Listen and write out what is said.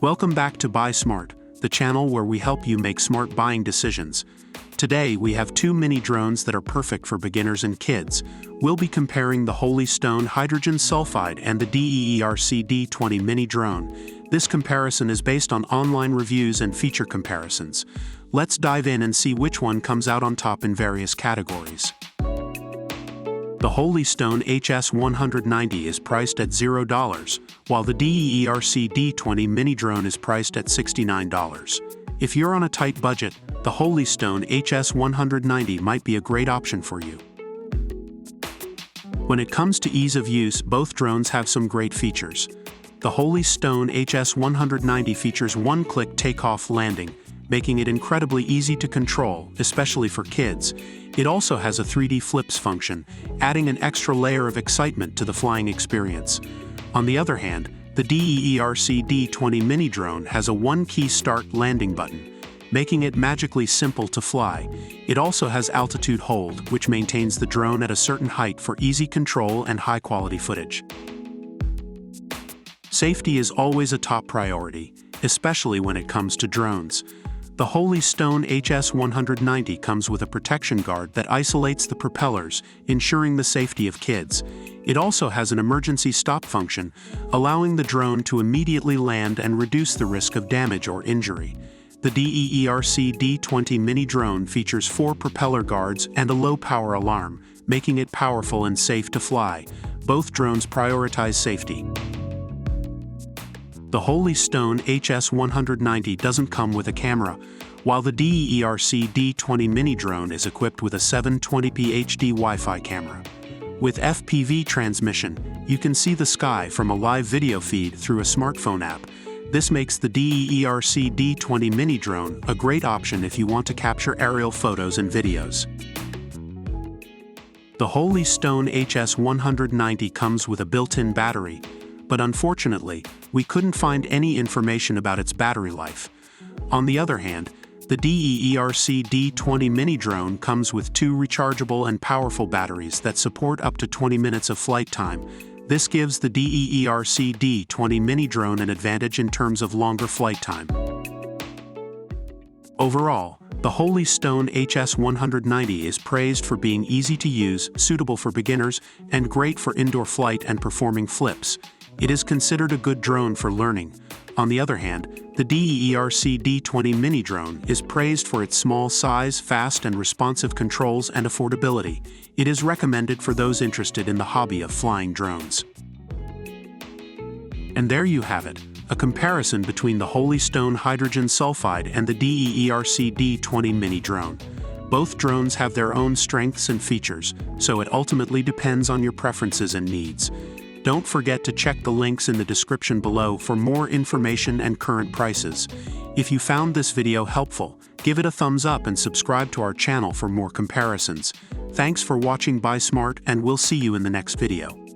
Welcome back to Buy Smart, the channel where we help you make smart buying decisions. Today we have two mini drones that are perfect for beginners and kids. We'll be comparing the Holy Stone Hydrogen Sulfide and the DEERC D20 Mini Drone. This comparison is based on online reviews and feature comparisons. Let's dive in and see which one comes out on top in various categories. The Holy Stone HS190 is priced at $0, while the DEERC D20 Mini Drone is priced at $69. If you're on a tight budget, the Holy Stone HS190 might be a great option for you. When it comes to ease of use, both drones have some great features. The Holy Stone HS190 features one-click takeoff landing, making it incredibly easy to control, especially for kids. It also has a 3D flips function, adding an extra layer of excitement to the flying experience. On the other hand, the DEERC D20 Mini Drone has a one-key start landing button, making it magically simple to fly. It also has altitude hold, which maintains the drone at a certain height for easy control and high-quality footage. Safety is always a top priority, especially when it comes to drones. The Holy Stone HS190 comes with a protection guard that isolates the propellers, ensuring the safety of kids. It also has an emergency stop function, allowing the drone to immediately land and reduce the risk of damage or injury. The DEERC D20 Mini Drone features 4 propeller guards and a low-power alarm, making it powerful and safe to fly. Both drones prioritize safety. The Holy Stone HS190 doesn't come with a camera, while the DEERC D20 Mini Drone is equipped with a 720p HD Wi-Fi camera. With FPV transmission, you can see the sky from a live video feed through a smartphone app. This makes the DEERC D20 Mini Drone a great option if you want to capture aerial photos and videos. The Holy Stone HS190 comes with a built-in battery, but unfortunately, we couldn't find any information about its battery life. On the other hand, the DEERC D20 Mini Drone comes with 2 rechargeable and powerful batteries that support up to 20 minutes of flight time. This gives the DEERC D20 Mini Drone an advantage in terms of longer flight time. Overall, the Holy Stone HS190 is praised for being easy to use, suitable for beginners, and great for indoor flight and performing flips. It is considered a good drone for learning. On the other hand, the DEERC D20 Mini Drone is praised for its small size, fast and responsive controls, and affordability. It is recommended for those interested in the hobby of flying drones. And there you have it, a comparison between the Holy Stone Hydrogen Sulfide and the DEERC D20 Mini Drone. Both drones have their own strengths and features, so it ultimately depends on your preferences and needs. Don't forget to check the links in the description below for more information and current prices. If you found this video helpful, give it a thumbs up and subscribe to our channel for more comparisons. Thanks for watching Buy Smart, and we'll see you in the next video.